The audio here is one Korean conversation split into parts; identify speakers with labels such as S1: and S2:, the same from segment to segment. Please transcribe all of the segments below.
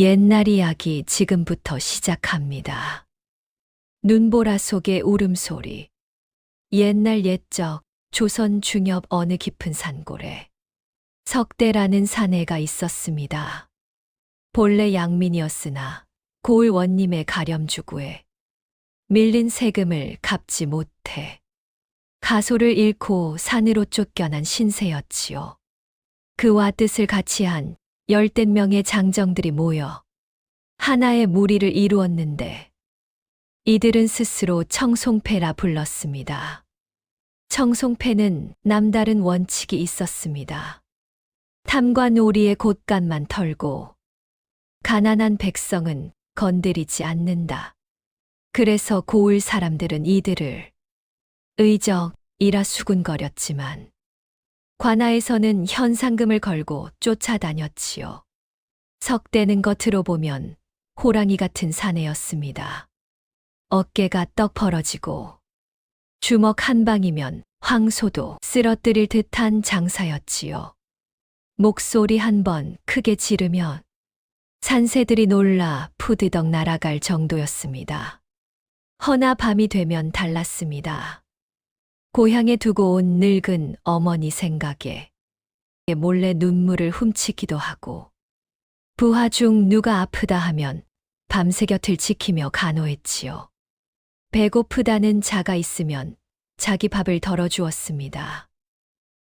S1: 옛날 이야기 지금부터 시작합니다. 눈보라 속의 울음소리. 옛날 옛적 조선 중엽 어느 깊은 산골에 석대라는 사내가 있었습니다. 본래 양민이었으나 고을 원님의 가렴주구에 밀린 세금을 갚지 못해 가소를 잃고 산으로 쫓겨난 신세였지요. 그와 뜻을 같이한 10명의 장정들이 모여 하나의 무리를 이루었는데 이들은 스스로 청송패라 불렀습니다. 청송패는 남다른 원칙이 있었습니다. 탐과 놀이의 곳간만 털고 가난한 백성은 건드리지 않는다. 그래서 고을 사람들은 이들을 의적이라 수군거렸지만 관아에서는 현상금을 걸고 쫓아다녔지요. 석대는 겉으로 보면 호랑이 같은 사내였습니다. 어깨가 떡 벌어지고 주먹 한 방이면 황소도 쓰러뜨릴 듯한 장사였지요. 목소리 한 번 크게 지르면 산새들이 놀라 푸드덕 날아갈 정도였습니다. 허나 밤이 되면 달랐습니다. 고향에 두고 온 늙은 어머니 생각에 몰래 눈물을 훔치기도 하고 부하 중 누가 아프다 하면 밤새 곁을 지키며 간호했지요. 배고프다는 자가 있으면 자기 밥을 덜어주었습니다.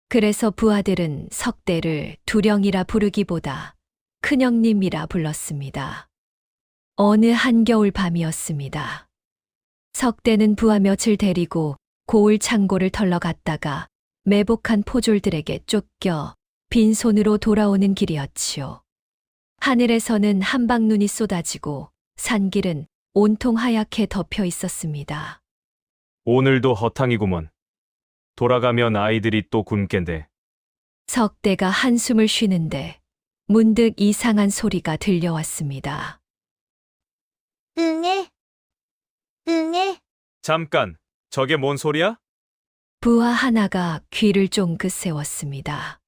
S1: 그래서 부하들은 석대를 두령이라 부르기보다 큰형님이라 불렀습니다. 어느 한겨울 밤이었습니다. 석대는 부하 몇을 데리고 고을 창고를 털러 갔다가 매복한 포졸들에게 쫓겨 빈손으로 돌아오는 길이었지요. 하늘에서는 한방눈이 쏟아지고 산길은 온통 하얗게 덮여 있었습니다.
S2: 오늘도 허탕이구먼. 돌아가면 아이들이 또 굶겠네.
S1: 석대가 한숨을 쉬는데 문득 이상한 소리가 들려왔습니다.
S3: 응애, 응애.
S2: 잠깐, 저게 뭔 소리야?
S1: 부하 하나가 귀를 쫑긋 세웠습니다.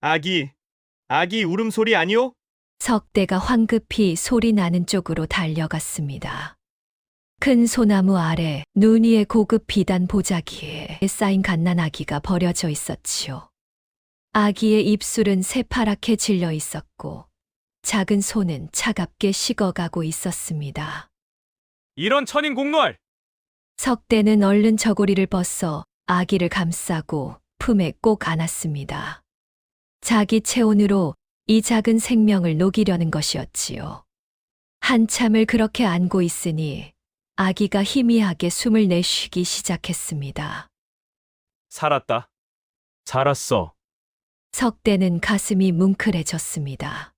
S4: 아기 울음소리 아니오?
S1: 석대가 황급히 소리 나는 쪽으로 달려갔습니다. 큰 소나무 아래 눈 위에 고급 비단 보자기에 쌓인 갓난아기가 버려져 있었지요. 아기의 입술은 새파랗게 질려 있었고 작은 손은 차갑게 식어가고 있었습니다.
S2: 이런 천인공노할!
S1: 석대는 얼른 저고리를 벗어 아기를 감싸고 품에 꼭 안았습니다. 자기 체온으로 이 작은 생명을 녹이려는 것이었지요. 한참을 그렇게 안고 있으니 아기가 희미하게 숨을 내쉬기 시작했습니다.
S2: 살았다. 살았어.
S1: 석대는 가슴이 뭉클해졌습니다.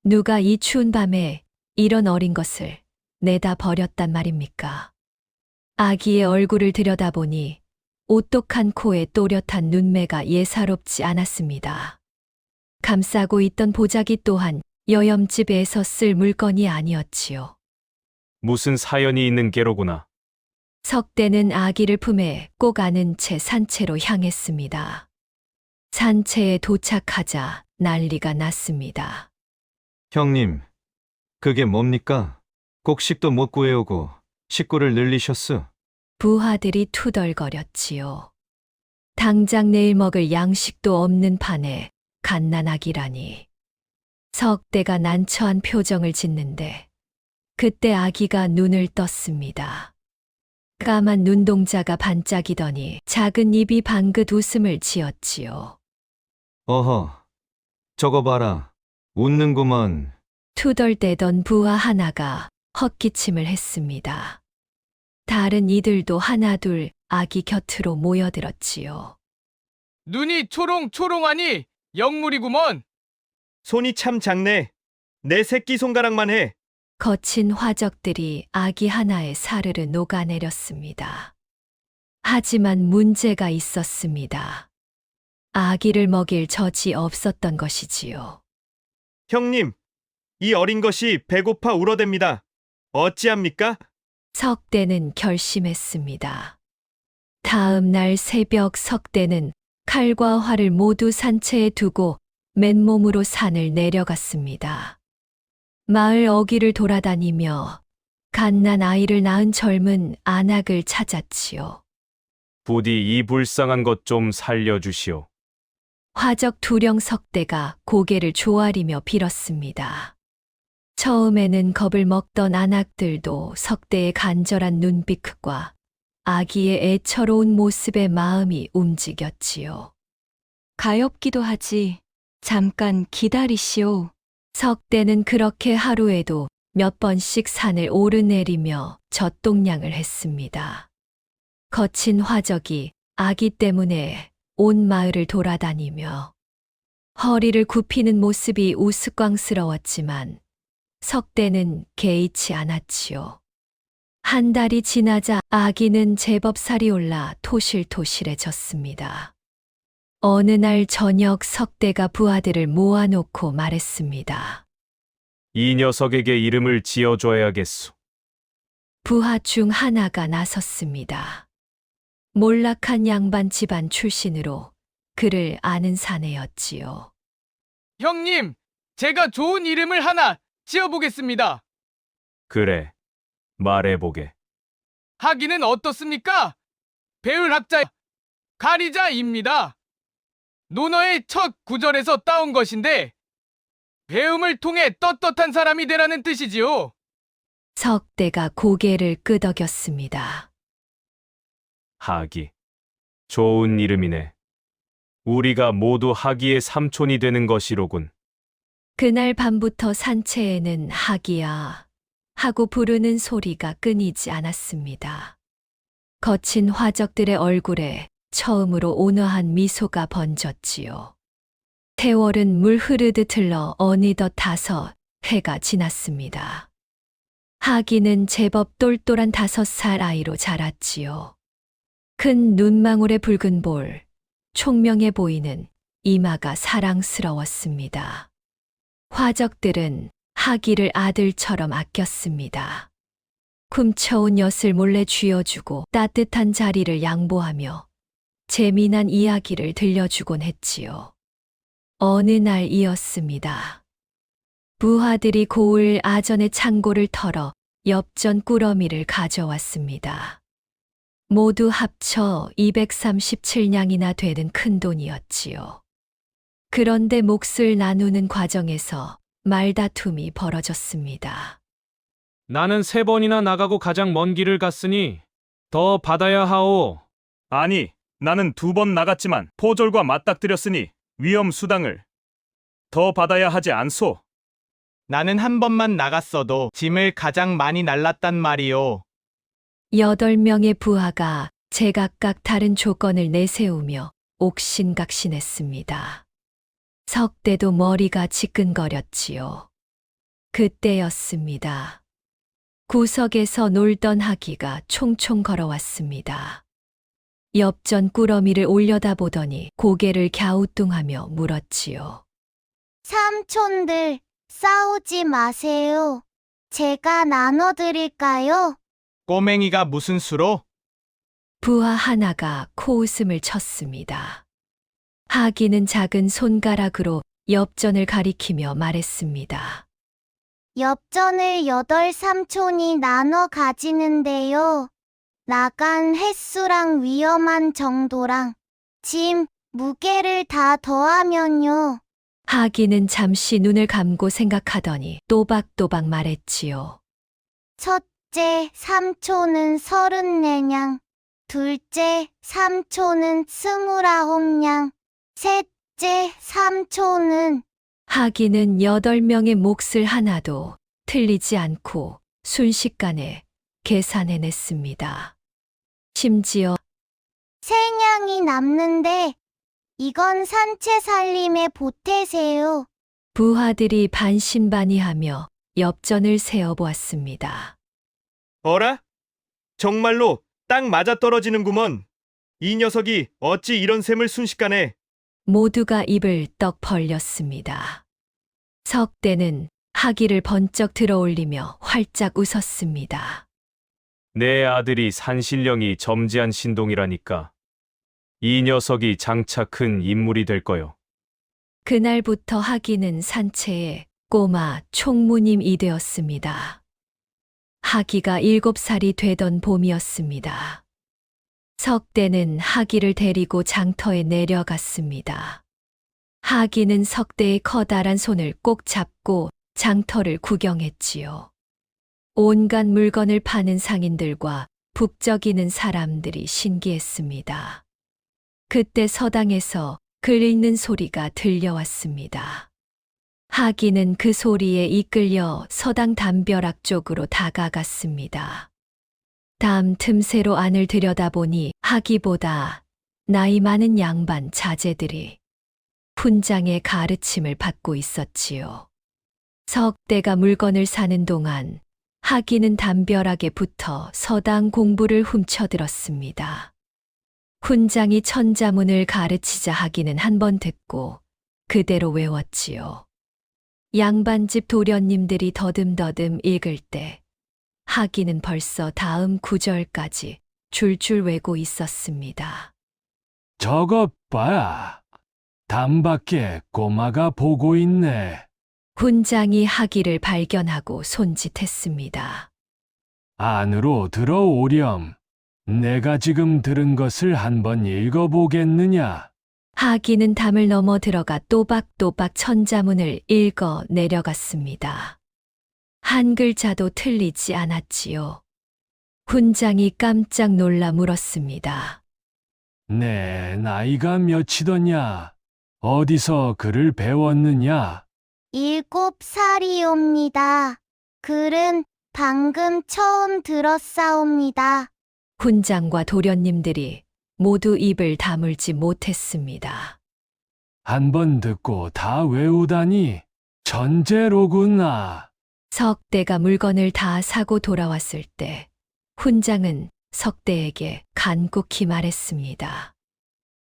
S1: 누가 이 추운 밤에 이런 어린 것을 내다 버렸단 말입니까? 아기의 얼굴을 들여다보니 오똑한 코에 또렷한 눈매가 예사롭지 않았습니다. 감싸고 있던 보자기 또한 여염집에서 쓸 물건이 아니었지요.
S2: 무슨 사연이 있는 게로구나.
S1: 석대는 아기를 품에 꼭 안은 채 산채로 향했습니다. 산채에 도착하자 난리가 났습니다.
S4: 형님, 그게 뭡니까? 곡식도 못 구해오고 식구를 늘리셨수.
S1: 부하들이 투덜거렸지요. 당장 내일 먹을 양식도 없는 판에 갓난아기라니. 석대가 난처한 표정을 짓는데 그때 아기가 눈을 떴습니다. 까만 눈동자가 반짝이더니 작은 입이 방긋 웃음을 지었지요.
S4: 어허, 저거 봐라. 웃는구먼.
S1: 투덜대던 부하 하나가 헛기침을 했습니다. 다른 이들도 하나둘 아기 곁으로 모여들었지요.
S5: 눈이 초롱초롱하니 영물이구먼.
S4: 손이 참 작네. 내 새끼 손가락만 해.
S1: 거친 화적들이 아기 하나의 사르르 녹아내렸습니다. 하지만 문제가 있었습니다. 아기를 먹일 젖이 없었던 것이지요.
S4: 형님, 이 어린 것이 배고파 울어댑니다. 어찌합니까?
S1: 석대는 결심했습니다. 다음 날 새벽 석대는 칼과 활을 모두 산채에 두고 맨몸으로 산을 내려갔습니다. 마을 어귀를 돌아다니며 갓난 아이를 낳은 젊은 안악을 찾았지요.
S2: 부디 이 불쌍한 것 좀 살려주시오.
S1: 화적 두령 석대가 고개를 조아리며 빌었습니다. 처음에는 겁을 먹던 안악들도 석대의 간절한 눈빛과 아기의 애처로운 모습에 마음이 움직였지요. 가엾기도 하지. 잠깐 기다리시오. 석대는 그렇게 하루에도 몇 번씩 산을 오르내리며 젖동냥을 했습니다. 거친 화적이 아기 때문에 온 마을을 돌아다니며 허리를 굽히는 모습이 우스꽝스러웠지만 석대는 개의치 않았지요. 한 달이 지나자 아기는 제법 살이 올라 토실토실해졌습니다. 어느 날 저녁 석대가 부하들을 모아놓고 말했습니다.
S2: 이 녀석에게 이름을 지어줘야겠소.
S1: 부하 중 하나가 나섰습니다. 몰락한 양반 집안 출신으로 그를 아는 사내였지요.
S5: 형님, 제가 좋은 이름을 하나 지어보겠습니다.
S2: 그래, 말해보게.
S5: 하기는 어떻습니까? 배울학자 가리자입니다. 논어의 첫 구절에서 따온 것인데 배움을 통해 떳떳한 사람이 되라는 뜻이지요.
S1: 석대가 고개를 끄덕였습니다.
S2: 하기. 좋은 이름이네. 우리가 모두 하기의 삼촌이 되는 것이로군.
S1: 그날 밤부터 산채에는 하기야 하고 부르는 소리가 끊이지 않았습니다. 거친 화적들의 얼굴에 처음으로 온화한 미소가 번졌지요. 세월은 물 흐르듯 흘러 어느덧 5해가 지났습니다. 하기는 제법 똘똘한 5살 아이로 자랐지요. 큰 눈망울의 붉은 볼, 총명해 보이는 이마가 사랑스러웠습니다. 화적들은 하기를 아들처럼 아꼈습니다. 쿰쳐온 엿을 몰래 쥐어주고 따뜻한 자리를 양보하며 재미난 이야기를 들려주곤 했지요. 어느 날이었습니다. 부하들이 고을 아전의 창고를 털어 엽전 꾸러미를 가져왔습니다. 모두 합쳐 237냥이나 되는 큰돈이었지요. 그런데 몫을 나누는 과정에서 말다툼이 벌어졌습니다.
S2: 나는 3번이나 나가고 가장 먼 길을 갔으니 더 받아야 하오.
S4: 아니, 나는 2번 나갔지만 포졸과 맞닥뜨렸으니 위험 수당을 더 받아야 하지 않소.
S6: 나는 한 번만 나갔어도 짐을 가장 많이 날랐단 말이오.
S1: 8명의 부하가 제각각 다른 조건을 내세우며 옥신각신했습니다. 석대도 머리가 지끈거렸지요. 그때였습니다. 구석에서 놀던 하기가 총총 걸어왔습니다. 엽전 꾸러미를 올려다보더니 고개를 갸우뚱하며 물었지요.
S3: 삼촌들, 싸우지 마세요. 제가 나눠드릴까요?
S6: 꼬맹이가 무슨 수로?
S1: 부하 하나가 코웃음을 쳤습니다. 하기는 작은 손가락으로 엽전을 가리키며 말했습니다.
S3: 엽전을 8삼촌이 나눠 가지는데요. 나간 횟수랑 위험한 정도랑 짐, 무게를 다 더하면요.
S1: 하기는 잠시 눈을 감고 생각하더니 또박또박 말했지요.
S3: 첫째 삼촌은 34냥, 둘째 삼촌은 29냥, 셋째 삼촌은
S1: 하기는 8명의 몫을 하나도 틀리지 않고 순식간에 계산해냈습니다. 심지어
S3: 3냥이 남는데 이건 산채 살림에 보태세요.
S1: 부하들이 반신반의하며 엽전을 세어보았습니다.
S4: 어라? 정말로 딱 맞아떨어지는구먼. 이 녀석이 어찌 이런 셈을 순식간에.
S1: 모두가 입을 떡 벌렸습니다. 석대는 하기를 번쩍 들어올리며 활짝 웃었습니다.
S2: 내 아들이 산신령이 점지한 신동이라니까. 이 녀석이 장차 큰 인물이 될 거요.
S1: 그날부터 하기는 산채에 꼬마 총무님이 되었습니다. 하기가 7살이 되던 봄이었습니다. 석대는 하기를 데리고 장터에 내려갔습니다. 하기는 석대의 커다란 손을 꼭 잡고 장터를 구경했지요. 온갖 물건을 파는 상인들과 북적이는 사람들이 신기했습니다. 그때 서당에서 글 읽는 소리가 들려왔습니다. 하기는 그 소리에 이끌려 서당 담벼락 쪽으로 다가갔습니다. 담 틈새로 안을 들여다보니 하기보다 나이 많은 양반 자제들이 훈장의 가르침을 받고 있었지요. 석대가 물건을 사는 동안 하기는 담벼락에 붙어 서당 공부를 훔쳐들었습니다. 훈장이 천자문을 가르치자 하기는 한 번 듣고 그대로 외웠지요. 양반집 도련님들이 더듬더듬 읽을 때 하기는 벌써 다음 구절까지 줄줄 외고 있었습니다.
S7: 저것 봐. 담 밖에 꼬마가 보고 있네.
S1: 훈장이 하기를 발견하고 손짓했습니다.
S7: 안으로 들어오렴. 내가 지금 들은 것을 한번 읽어보겠느냐?
S1: 하기는 담을 넘어 들어가 또박또박 천자문을 읽어 내려갔습니다. 한 글자도 틀리지 않았지요. 훈장이 깜짝 놀라 물었습니다.
S7: 내 나이가 몇이더냐? 어디서 글을 배웠느냐?
S3: 7살이옵니다. 글은 방금 처음 들었사옵니다.
S1: 훈장과 도련님들이 모두 입을 다물지 못했습니다.
S7: 한 번 듣고 다 외우다니 천재로구나.
S1: 석대가 물건을 다 사고 돌아왔을 때 훈장은 석대에게 간곡히 말했습니다.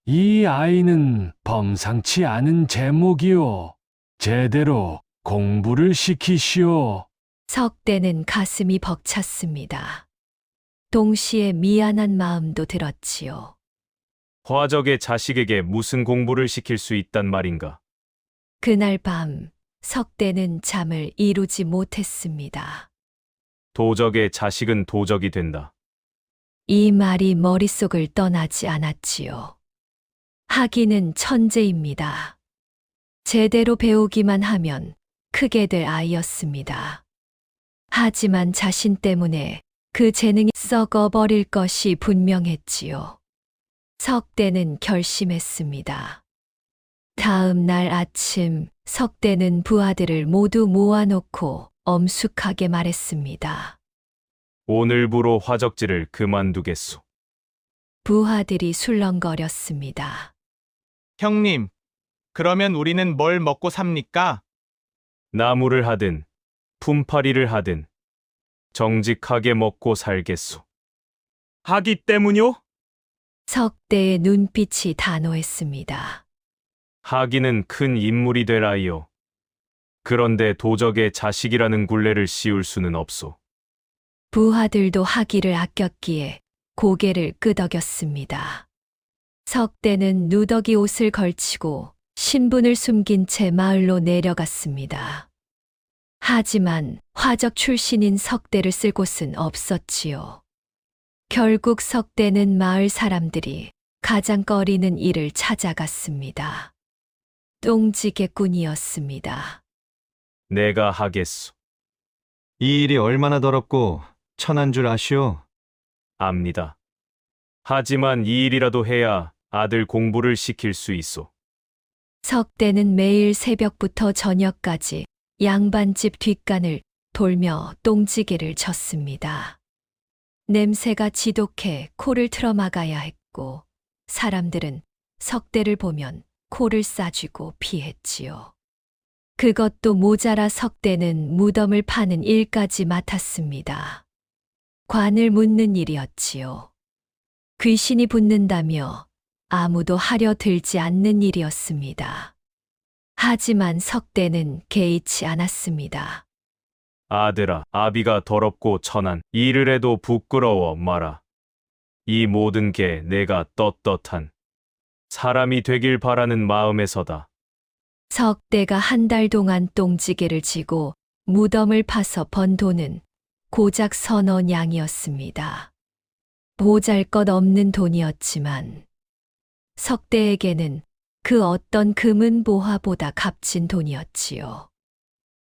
S7: 이 아이는 범상치 않은 제목이오. 제대로 공부를 시키시오.
S1: 석대는 가슴이 벅찼습니다. 동시에 미안한 마음도 들었지요.
S4: 화적의 자식에게 무슨 공부를 시킬 수 있단 말인가?
S1: 그날 밤 석대는 잠을 이루지 못했습니다.
S4: 도적의 자식은 도적이 된다.
S1: 이 말이 머릿속을 떠나지 않았지요. 하기는 천재입니다. 제대로 배우기만 하면 크게 될 아이였습니다. 하지만 자신 때문에 그 재능이 썩어버릴 것이 분명했지요. 석대는 결심했습니다. 다음 날 아침 석대는 부하들을 모두 모아놓고 엄숙하게 말했습니다.
S4: 오늘부로 화적질을 그만두겠소.
S1: 부하들이 술렁거렸습니다.
S6: 형님, 그러면 우리는 뭘 먹고 삽니까?
S4: 나무를 하든 품팔이를 하든 정직하게 먹고 살겠소. 하기 때문이요?
S1: 석대의 눈빛이 단호했습니다.
S4: 하기는 큰 인물이 될 아이요. 그런데 도적의 자식이라는 굴레를 씌울 수는 없소.
S1: 부하들도 하기를 아꼈기에 고개를 끄덕였습니다. 석대는 누더기 옷을 걸치고 신분을 숨긴 채 마을로 내려갔습니다. 하지만 화적 출신인 석대를 쓸 곳은 없었지요. 결국 석대는 마을 사람들이 가장 꺼리는 일을 찾아갔습니다. 똥지개꾼이었습니다.
S4: 내가 하겠소.
S8: 이 일이 얼마나 더럽고 천한 줄 아시오?
S4: 압니다. 하지만 이 일이라도 해야 아들 공부를 시킬 수 있소.
S1: 석대는 매일 새벽부터 저녁까지 양반집 뒷간을 돌며 똥지개를 쳤습니다. 냄새가 지독해 코를 틀어막아야 했고 사람들은 석대를 보면 코를 싸쥐고 피했지요. 그것도 모자라 석대는 무덤을 파는 일까지 맡았습니다. 관을 묻는 일이었지요. 귀신이 붙는다며 아무도 하려 들지 않는 일이었습니다. 하지만 석대는 개의치 않았습니다.
S4: 아들아, 아비가 더럽고 천한 일을 해도 부끄러워 마라. 이 모든 게 내가 떳떳한 사람이 되길 바라는 마음에서다.
S1: 석대가 한 달 동안 똥지게를 지고 무덤을 파서 번 돈은 고작 서너 냥이었습니다. 보잘것없는 돈이었지만 석대에게는 그 어떤 금은 보화보다 값진 돈이었지요.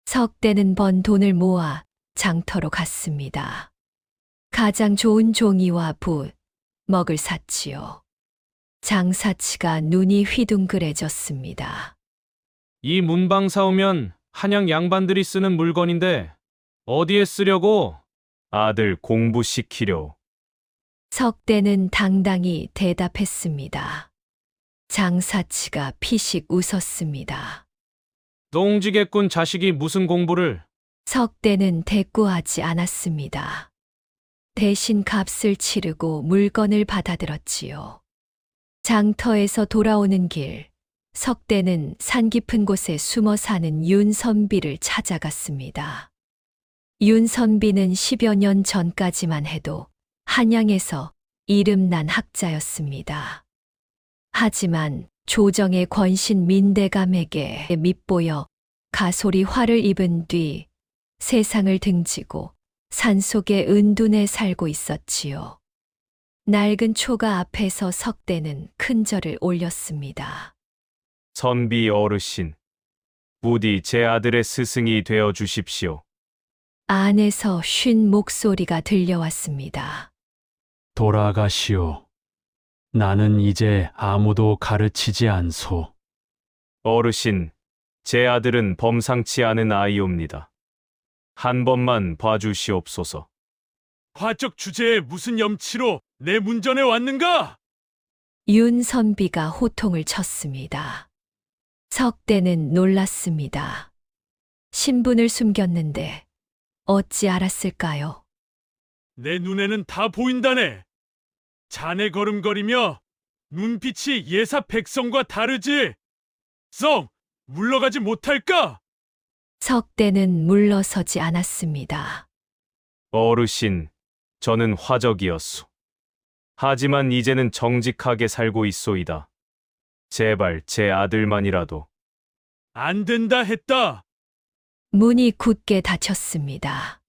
S1: 석대는 번 돈을 모아 장터로 갔습니다. 가장 좋은 종이와 붓, 먹을 샀지요. 장사치가 눈이 휘둥그레졌습니다.
S2: 이 문방 사오면 한양 양반들이 쓰는 물건인데 어디에 쓰려고?
S4: 아들 공부시키려.
S1: 석대는 당당히 대답했습니다. 장사치가 피식 웃었습니다.
S2: 똥지개꾼 자식이 무슨 공부를?
S1: 석대는 대꾸하지 않았습니다. 대신 값을 치르고 물건을 받아들었지요. 장터에서 돌아오는 길, 석대는 산 깊은 곳에 숨어 사는 윤선비를 찾아갔습니다. 윤선비는 10여 년 전까지만 해도 한양에서 이름난 학자였습니다. 하지만 조정의 권신 민대감에게 밉보여 가소리 화를 입은 뒤 세상을 등지고 산속의 은둔에 살고 있었지요. 낡은 초가 앞에서 석대는 큰 절을 올렸습니다.
S4: 선비 어르신, 부디 제 아들의 스승이 되어 주십시오.
S1: 안에서 쉰 목소리가 들려왔습니다.
S7: 돌아가시오. 나는 이제 아무도 가르치지 않소.
S4: 어르신, 제 아들은 범상치 않은 아이옵니다. 한 번만 봐주시옵소서.
S9: 화적 주제에 무슨 염치로 내 문전에 왔는가?
S1: 윤선비가 호통을 쳤습니다. 석대는 놀랐습니다. 신분을 숨겼는데 어찌 알았을까요?
S9: 내 눈에는 다 보인다네. 자네 걸음거리며 눈빛이 예사 백성과 다르지. 썩 물러가지 못할까?
S1: 석대는 물러서지 않았습니다.
S4: 어르신, 저는 화적이었소. 하지만 이제는 정직하게 살고 있소이다. 제발 제 아들만이라도.
S9: 안 된다 했다.
S1: 문이 굳게 닫혔습니다.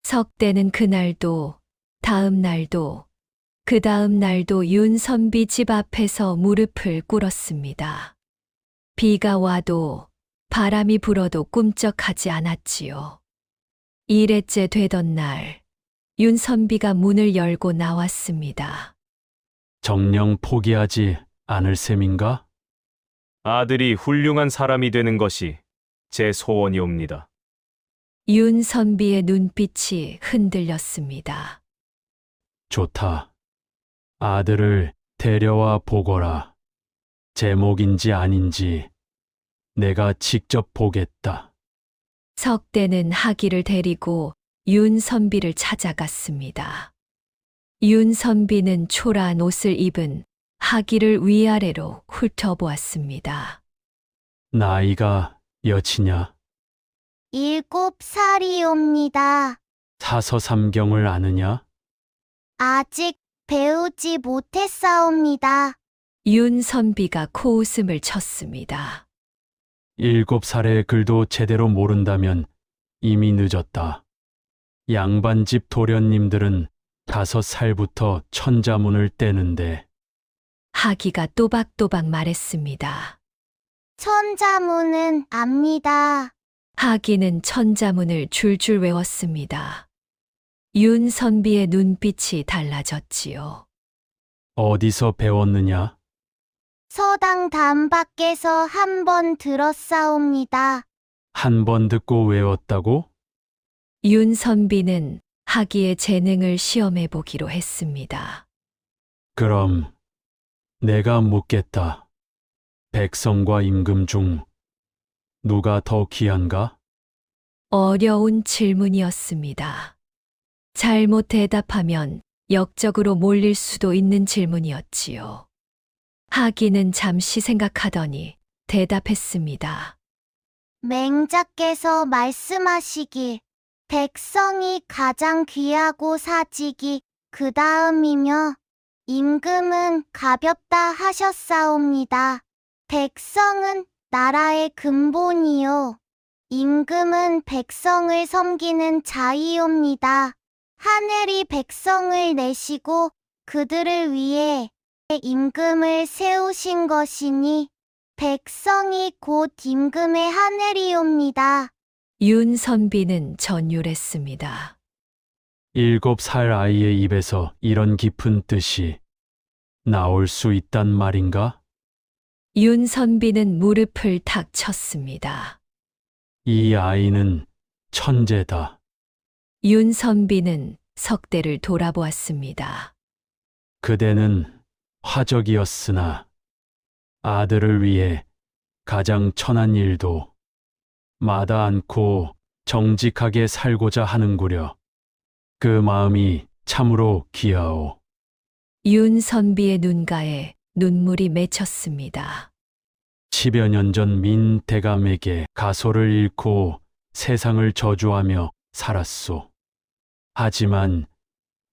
S1: 석대는 그날도, 다음 날도, 그 다음 날도 윤선비 집 앞에서 무릎을 꿇었습니다. 비가 와도 바람이 불어도 꿈쩍하지 않았지요. 일회째 되던 날, 윤선비가 문을 열고 나왔습니다.
S7: 정녕 포기하지 않을 셈인가?
S4: 아들이 훌륭한 사람이 되는 것이 제 소원이옵니다.
S1: 윤선비의 눈빛이 흔들렸습니다.
S7: 좋다. 아들을 데려와 보거라. 제목인지 아닌지 내가 직접 보겠다.
S1: 석대는 하기를 데리고 윤선비를 찾아갔습니다. 윤선비는 초라한 옷을 입은 하기를 위아래로 훑어보았습니다.
S7: 나이가 몇이냐?
S3: 7살이옵니다.
S7: 사서삼경을 아느냐?
S3: 아직 배우지 못했사옵니다.
S1: 윤선비가 코웃음을 쳤습니다.
S7: 7살의 글도 제대로 모른다면 이미 늦었다. 양반집 도련님들은 5살부터 천자문을 떼는데
S1: 하기가 또박또박 말했습니다.
S3: 천자문은 압니다.
S1: 하기는 천자문을 줄줄 외웠습니다. 윤선비의 눈빛이 달라졌지요.
S7: 어디서 배웠느냐?
S3: 서당 담 밖에서 한 번 들었사옵니다.
S7: 한 번 듣고 외웠다고?
S1: 윤선비는 하기의 재능을 시험해 보기로 했습니다.
S7: 그럼 내가 묻겠다. 백성과 임금 중 누가 더 귀한가?
S1: 어려운 질문이었습니다. 잘못 대답하면 역적으로 몰릴 수도 있는 질문이었지요. 하기는 잠시 생각하더니 대답했습니다.
S3: 맹자께서 말씀하시길 백성이 가장 귀하고 사직이 그 다음이며 임금은 가볍다 하셨사옵니다. 백성은 나라의 근본이요. 임금은 백성을 섬기는 자이옵니다. 하늘이 백성을 내시고 그들을 위해 임금을 세우신 것이니 백성이 곧 임금의 하늘이옵니다.
S1: 윤선비는 전율했습니다.
S7: 7살 아이의 입에서 이런 깊은 뜻이 나올 수 있단 말인가?
S1: 윤선비는 무릎을 탁 쳤습니다.
S7: 이 아이는 천재다.
S1: 윤선비는 석대를 돌아보았습니다.
S7: 그대는 화적이었으나 아들을 위해 가장 천한 일도 마다 않고 정직하게 살고자 하는구려. 그 마음이 참으로 귀하오.
S1: 윤선비의 눈가에 눈물이 맺혔습니다.
S7: 10여 년 전 민 대감에게 가소를 잃고 세상을 저주하며 살았소. 하지만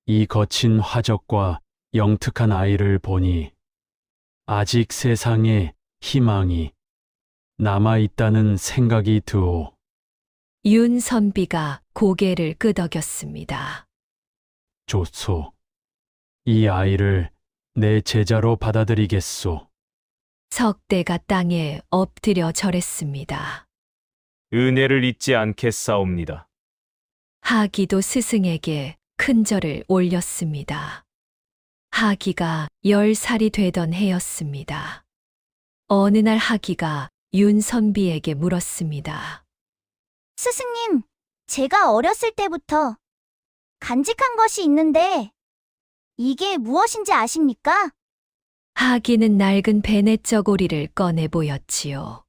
S7: 이 거친 화적과 영특한 아이를 보니 아직 세상에 희망이 남아있다는 생각이 드오.
S1: 윤선비가 고개를 끄덕였습니다.
S7: 좋소. 이 아이를 내 제자로 받아들이겠소.
S1: 석대가 땅에 엎드려 절했습니다.
S2: 은혜를 잊지 않겠사옵니다.
S1: 하기도 스승에게 큰 절을 올렸습니다. 하기가 10살이 되던 해였습니다. 어느 날 하기가 윤선비에게 물었습니다.
S3: 스승님, 제가 어렸을 때부터 간직한 것이 있는데 이게 무엇인지 아십니까?
S1: 하기는 낡은 베넷저고리를 꺼내 보였지요.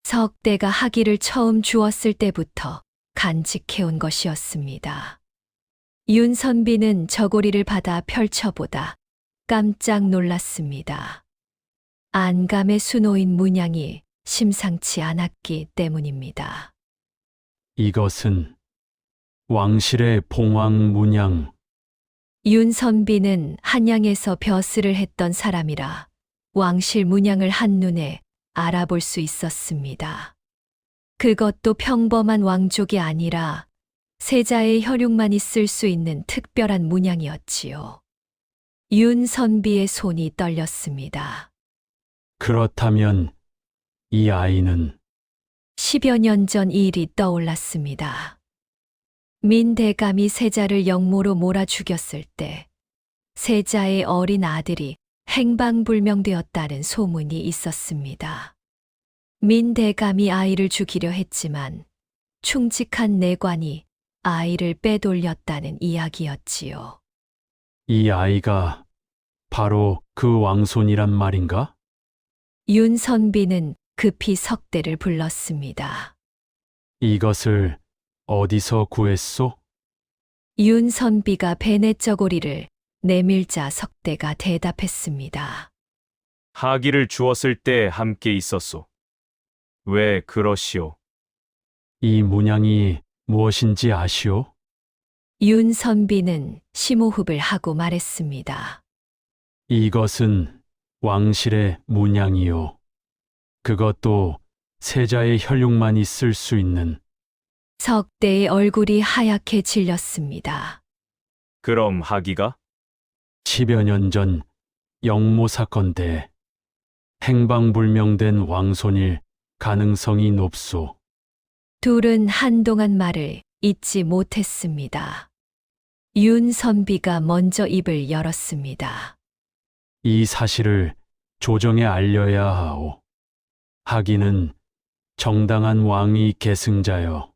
S1: 석대가 하기를 처음 주었을 때부터 간직해온 것이었습니다. 윤선비는 저고리를 받아 펼쳐보다 깜짝 놀랐습니다. 안감의 수놓인 문양이 심상치 않았기 때문입니다.
S7: 이것은 왕실의 봉황 문양.
S1: 윤선비는 한양에서 벼슬을 했던 사람이라 왕실 문양을 한눈에 알아볼 수 있었습니다. 그것도 평범한 왕족이 아니라 세자의 혈육만 있을 수 있는 특별한 문양이었지요. 윤선비의 손이 떨렸습니다.
S7: 그렇다면 이 아이는
S1: 10여 년 전 일이 떠올랐습니다. 민대감이 세자를 역모로 몰아 죽였을 때 세자의 어린 아들이 행방불명되었다는 소문이 있었습니다. 민대감이 아이를 죽이려 했지만 충직한 내관이 아이를 빼돌렸다는 이야기였지요.
S7: 이 아이가 바로 그 왕손이란 말인가?
S1: 윤선비는 급히 석대를 불렀습니다.
S7: 이것을 어디서 구했소?
S1: 윤선비가 베넷저고리를 내밀자 석대가 대답했습니다.
S2: 하기를 주었을 때 함께 있었소. 왜 그러시오?
S7: 이 문양이 무엇인지 아시오?
S1: 윤선비는 심호흡을 하고 말했습니다.
S7: 이것은 왕실의 문양이요. 그것도 세자의 혈육만 있을 수 있는.
S1: 석대의 얼굴이 하얗게 질렸습니다.
S2: 그럼 하기가?
S7: 10여 년 전 영모 사건 때 행방불명된 왕손일 가능성이 높소.
S1: 둘은 한동안 말을 잇지 못했습니다. 윤선비가 먼저 입을 열었습니다.
S7: 이 사실을 조정에 알려야 하오. 하기는 정당한 왕위 계승자여.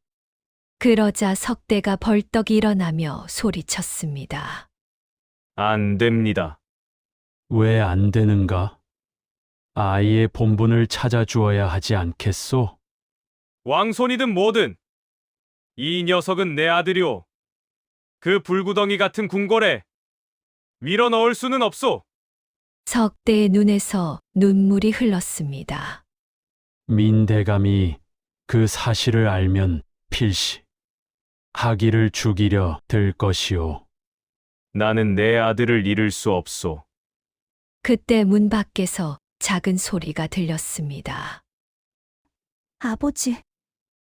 S1: 그러자 석대가 벌떡 일어나며 소리쳤습니다.
S2: 안 됩니다.
S7: 왜 안 되는가? 아이의 본분을 찾아주어야 하지 않겠소?
S2: 왕손이든 뭐든 이 녀석은 내 아들이오. 그 불구덩이 같은 궁궐에 밀어 넣을 수는 없소.
S1: 석대의 눈에서 눈물이 흘렀습니다.
S7: 민대감이 그 사실을 알면 필시 하기를 죽이려 들 것이오.
S2: 나는 내 아들을 잃을 수 없소.
S1: 그때 문 밖에서 작은 소리가 들렸습니다.
S3: 아버지,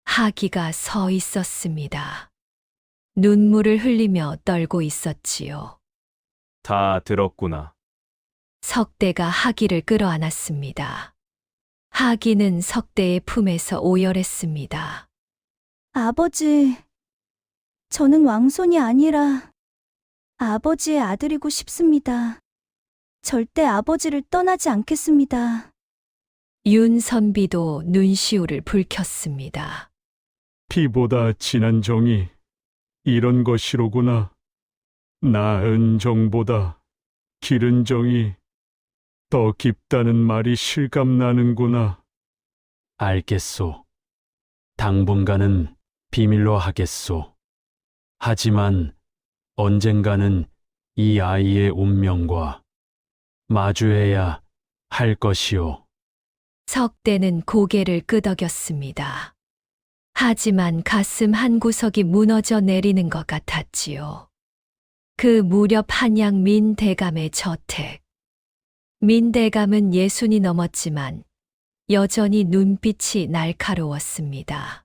S1: 하기가 서 있었습니다. 눈물을 흘리며 떨고 있었지요.
S2: 다 들었구나.
S1: 석대가 하기를 끌어안았습니다. 하기는 석대의 품에서 오열했습니다.
S3: 아버지, 저는 왕손이 아니라 아버지의 아들이고 싶습니다. 절대 아버지를 떠나지 않겠습니다.
S1: 윤선비도 눈시울을 붉혔습니다.
S9: 피보다 진한 정이 이런 것이로구나. 나은 정보다 기른 정이 더 깊다는 말이 실감나는구나.
S7: 알겠소. 당분간은 비밀로 하겠소. 하지만 언젠가는 이 아이의 운명과 마주해야 할 것이오.
S1: 석대는 고개를 끄덕였습니다. 하지만 가슴 한 구석이 무너져 내리는 것 같았지요. 그 무렵 한양 민대감의 저택. 민대감은 60이 넘었지만 여전히 눈빛이 날카로웠습니다.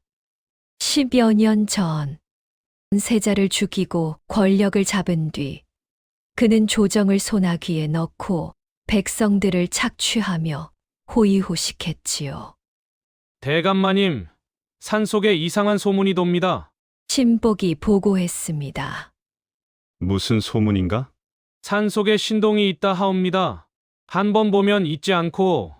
S1: 10여 년 전 세자를 죽이고 권력을 잡은 뒤 그는 조정을 소나귀에 넣고 백성들을 착취하며 호의호식했지요.
S2: 대감마님, 산속에 이상한 소문이 돕니다.
S1: 신복이 보고했습니다.
S8: 무슨 소문인가?
S2: 산속에 신동이 있다 하옵니다. 한 번 보면 잊지 않고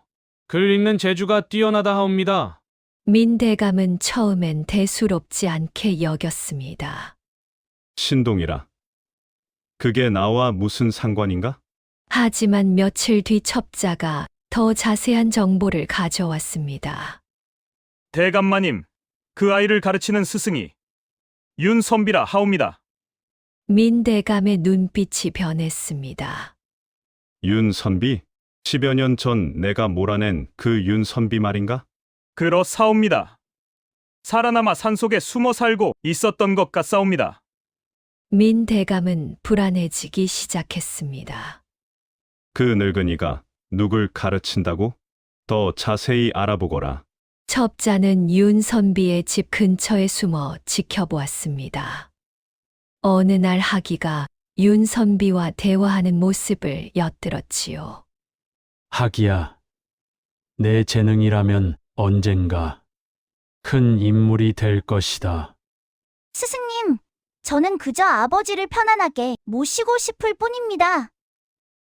S2: 글 읽는 재주가 뛰어나다 하옵니다.
S1: 민대감은 처음엔 대수롭지 않게 여겼습니다.
S8: 신동이라. 그게 나와 무슨 상관인가?
S1: 하지만 며칠 뒤 첩자가 더 자세한 정보를 가져왔습니다.
S4: 대감마님, 그 아이를 가르치는 스승이 윤선비라 하옵니다.
S1: 민대감의 눈빛이 변했습니다.
S8: 윤선비? 10여 년 전 내가 몰아낸 그 윤선비 말인가?
S4: 그렇사옵니다. 살아남아 산속에 숨어 살고 있었던 것 같사옵니다.
S1: 민대감은 불안해지기 시작했습니다.
S8: 그 늙은이가 누굴 가르친다고? 더 자세히 알아보거라.
S1: 첩자는 윤선비의 집 근처에 숨어 지켜보았습니다. 어느 날 하기가 윤선비와 대화하는 모습을 엿들었지요.
S7: 하기야, 내 재능이라면 언젠가 큰 인물이 될 것이다.
S3: 스승님, 저는 그저 아버지를 편안하게 모시고 싶을 뿐입니다.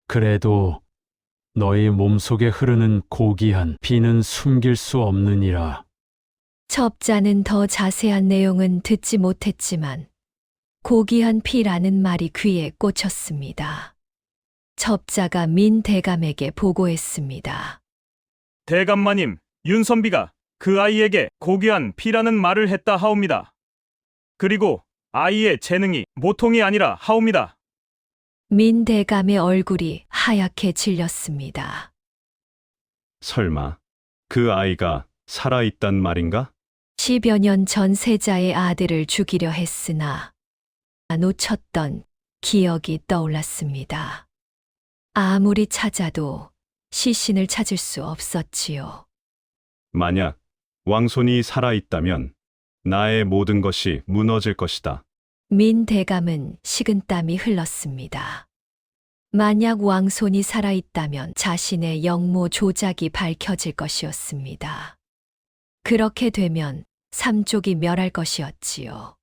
S7: 그래도 너희 몸속에 흐르는 고귀한 피는 숨길 수 없느니라.
S1: 첩자는 더 자세한 내용은 듣지 못했지만 고귀한 피라는 말이 귀에 꽂혔습니다. 첩자가 민대감에게 보고했습니다.
S4: 대감마님, 윤선비가 그 아이에게 고귀한 피라는 말을 했다 하옵니다. 그리고 아이의 재능이 보통이 아니라 하옵니다.
S1: 민대감의 얼굴이 하얗게 질렸습니다.
S8: 설마 그 아이가 살아있단 말인가?
S1: 10여 년 전 세자의 아들을 죽이려 했으나 놓쳤던 기억이 떠올랐습니다. 아무리 찾아도 시신을 찾을 수 없었지요.
S8: 만약 왕손이 살아있다면 나의 모든 것이 무너질 것이다.
S1: 민대감은 식은땀이 흘렀습니다. 만약 왕손이 살아있다면 자신의 영모 조작이 밝혀질 것이었습니다. 그렇게 되면 삼족이 멸할 것이었지요.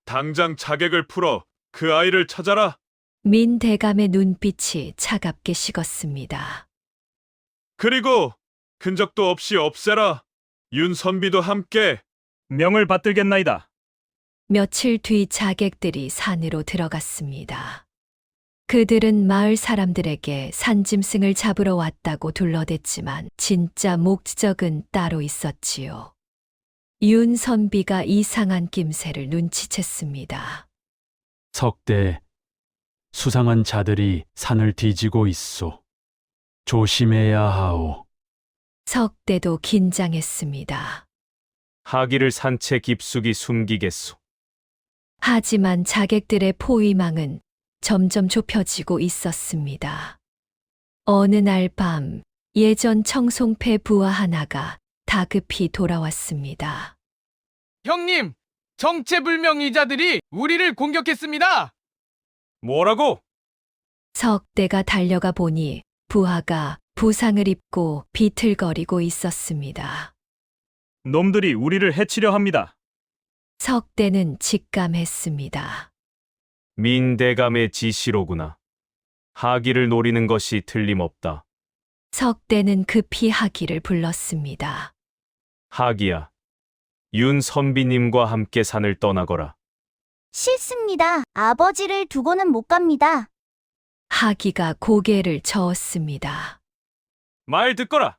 S9: 당장 자객을 풀어 그 아이를 찾아라.
S1: 민대감의 눈빛이 차갑게 식었습니다.
S9: 그리고 흔적도 없이 없애라. 윤선비도 함께.
S4: 명을 받들겠나이다.
S1: 며칠 뒤 자객들이 산으로 들어갔습니다. 그들은 마을 사람들에게 산짐승을 잡으러 왔다고 둘러댔지만 진짜 목적은 따로 있었지요. 윤선비가 이상한 낌새를 눈치챘습니다.
S7: 석대, 수상한 자들이 산을 뒤지고 있소. 조심해야 하오.
S1: 석대도 긴장했습니다.
S2: 하기를 산채 깊숙이 숨기겠소.
S1: 하지만 자객들의 포위망은 점점 좁혀지고 있었습니다. 어느 날 밤 예전 청송패 부하 하나가 다급히 돌아왔습니다.
S5: 형님, 정체불명이자들이 우리를 공격했습니다.
S2: 뭐라고?
S1: 석대가 달려가 보니 부하가 부상을 입고 비틀거리고 있었습니다.
S4: 놈들이 우리를 해치려 합니다.
S1: 석대는 직감했습니다.
S2: 민대감의 지시로구나. 하기를 노리는 것이 틀림없다.
S1: 석대는 급히 하기를 불렀습니다.
S2: 하기야, 윤선비님과 함께 산을 떠나거라.
S3: 싫습니다. 아버지를 두고는 못 갑니다.
S1: 하기가 고개를 저었습니다.
S2: 말 듣거라.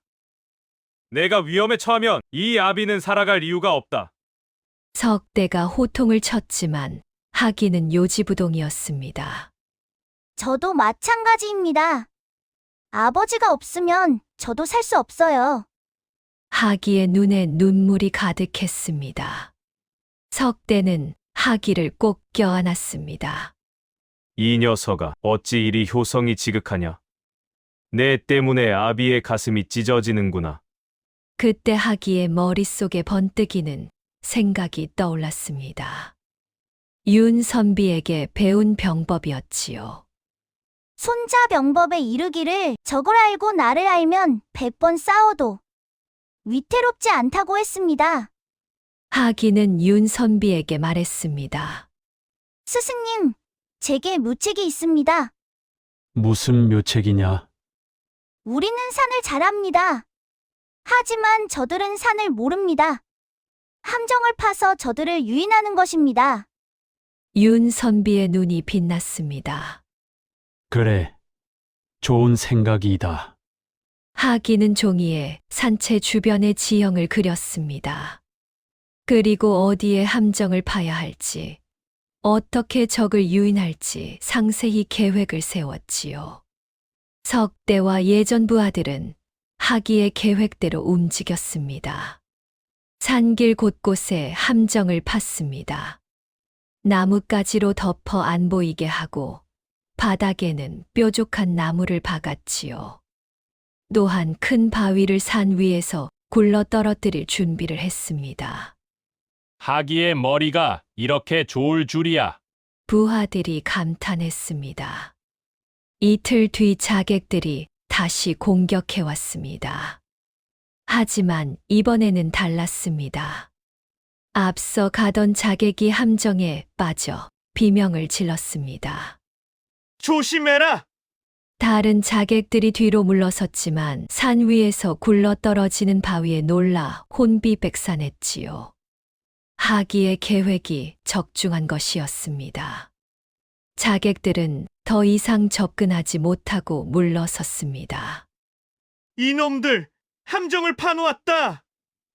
S2: 내가 위험에 처하면 이 아비는 살아갈 이유가 없다.
S1: 석대가 호통을 쳤지만 하기는 요지부동이었습니다.
S3: 저도 마찬가지입니다. 아버지가 없으면 저도 살 수 없어요.
S1: 하기의 눈에 눈물이 가득했습니다. 석대는 하기를 꼭 껴안았습니다.
S2: 이 녀석아, 어찌 이리 효성이 지극하냐? 내 때문에 아비의 가슴이 찢어지는구나.
S1: 그때 하기의 머릿속에 번뜩이는 생각이 떠올랐습니다. 윤선비에게 배운 병법이었지요.
S3: 손자 병법에 이르기를 적을 알고 나를 알면 100번 싸워도 위태롭지 않다고 했습니다.
S1: 하기는 윤선비에게 말했습니다.
S3: 스승님, 제게 묘책이 있습니다.
S7: 무슨 묘책이냐?
S3: 우리는 산을 잘 압니다. 하지만 저들은 산을 모릅니다. 함정을 파서 저들을 유인하는 것입니다.
S1: 윤선비의 눈이 빛났습니다.
S7: 그래, 좋은 생각이다.
S1: 하기는 종이에 산채 주변의 지형을 그렸습니다. 그리고 어디에 함정을 파야 할지, 어떻게 적을 유인할지 상세히 계획을 세웠지요. 석대와 예전 부하들은 하기의 계획대로 움직였습니다. 산길 곳곳에 함정을 팠습니다. 나뭇가지로 덮어 안 보이게 하고 바닥에는 뾰족한 나무를 박았지요. 또한 큰 바위를 산 위에서 굴러 떨어뜨릴 준비를 했습니다.
S9: 하기의 머리가 이렇게 좋을 줄이야.
S1: 부하들이 감탄했습니다. 이틀 뒤 자객들이 다시 공격해왔습니다. 하지만 이번에는 달랐습니다. 앞서 가던 자객이 함정에 빠져 비명을 질렀습니다.
S4: 조심해라!
S1: 다른 자객들이 뒤로 물러섰지만 산 위에서 굴러 떨어지는 바위에 놀라 혼비백산했지요. 하기의 계획이 적중한 것이었습니다. 자객들은 더 이상 접근하지 못하고 물러섰습니다.
S4: 이놈들! 함정을 파놓았다!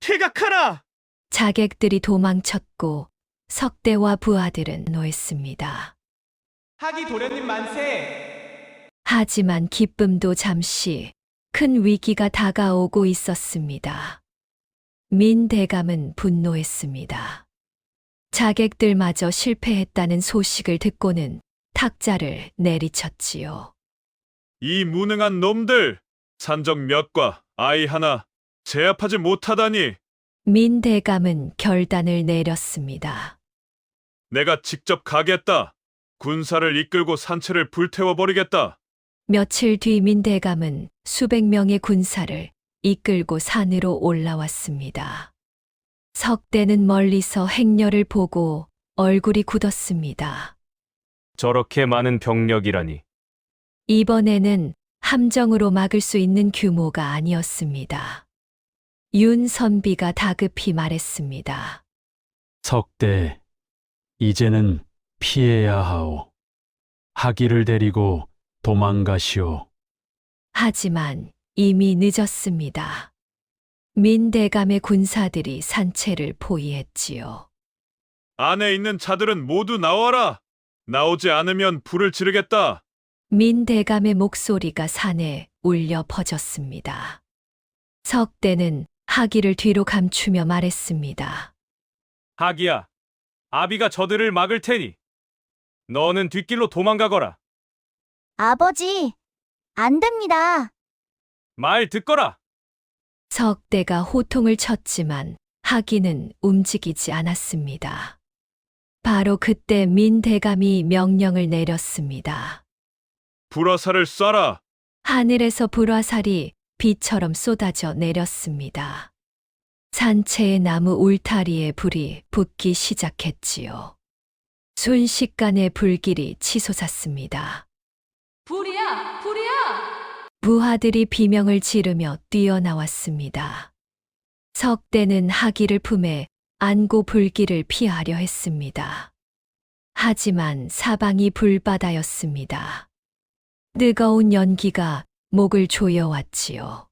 S4: 퇴각하라!
S1: 자객들이 도망쳤고 석대와 부하들은 노했습니다.
S6: 하기 도련님 만세!
S1: 하지만 기쁨도 잠시 큰 위기가 다가오고 있었습니다. 민대감은 분노했습니다. 자객들마저 실패했다는 소식을 듣고는 탁자를 내리쳤지요.
S8: 이 무능한 놈들! 산적 몇과 아이 하나 제압하지 못하다니!
S1: 민대감은 결단을 내렸습니다.
S8: 내가 직접 가겠다! 군사를 이끌고 산채를 불태워버리겠다!
S1: 며칠 뒤 민대감은 수백 명의 군사를 이끌고 산으로 올라왔습니다. 석대는 멀리서 행렬을 보고 얼굴이 굳었습니다.
S2: 저렇게 많은 병력이라니.
S1: 이번에는 함정으로 막을 수 있는 규모가 아니었습니다. 윤선비가 다급히 말했습니다.
S7: 석대, 이제는 피해야 하오. 하기를 데리고 도망가시오.
S1: 하지만 이미 늦었습니다. 민대감의 군사들이 산채를 포위했지요.
S8: 안에 있는 자들은 모두 나와라! 나오지 않으면 불을 지르겠다!
S1: 민대감의 목소리가 산에 울려 퍼졌습니다. 석대는 하기를 뒤로 감추며 말했습니다.
S2: 하기야, 아비가 저들을 막을 테니 너는 뒷길로 도망가거라.
S3: 아버지, 안 됩니다.
S2: 말 듣거라.
S1: 석대가 호통을 쳤지만 하기는 움직이지 않았습니다. 바로 그때 민대감이 명령을 내렸습니다.
S9: 불화살을 쏴라.
S1: 하늘에서 불화살이 비처럼 쏟아져 내렸습니다. 산채의 나무 울타리에 불이 붙기 시작했지요. 순식간에 불길이 치솟았습니다.
S10: 불이야! 불이야!
S1: 부하들이 비명을 지르며 뛰어나왔습니다. 석대는 하기를 품에 안고 불길을 피하려 했습니다. 하지만 사방이 불바다였습니다. 뜨거운 연기가 목을 조여왔지요.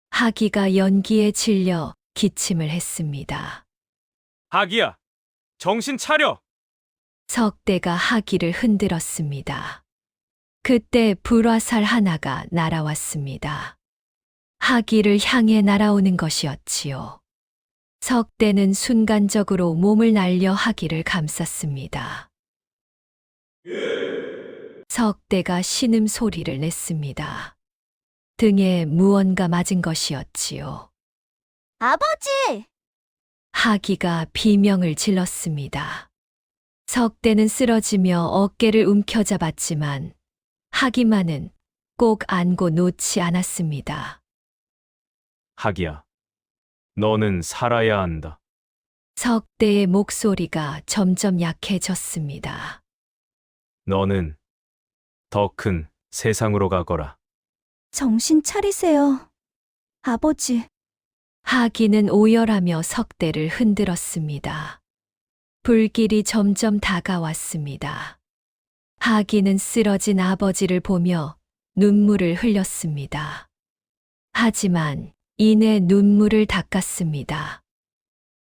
S1: 하기가 연기에 질려 기침을 했습니다.
S2: 하기야, 정신 차려.
S1: 석대가 하기를 흔들었습니다. 그때 불화살 하나가 날아왔습니다. 하기를 향해 날아오는 것이었지요. 석대는 순간적으로 몸을 날려 하기를 감쌌습니다. 석대가 신음 소리를 냈습니다. 등에 무언가 맞은 것이었지요.
S3: 아버지!
S1: 하기가 비명을 질렀습니다. 석대는 쓰러지며 어깨를 움켜잡았지만 하기만은 꼭 안고 놓지 않았습니다.
S2: 하기야, 너는 살아야 한다.
S1: 석대의 목소리가 점점 약해졌습니다.
S2: 너는 더 큰 세상으로 가거라.
S3: 정신 차리세요. 아버지.
S1: 하기는 오열하며 석대를 흔들었습니다. 불길이 점점 다가왔습니다. 하기는 쓰러진 아버지를 보며 눈물을 흘렸습니다. 하지만 이내 눈물을 닦았습니다.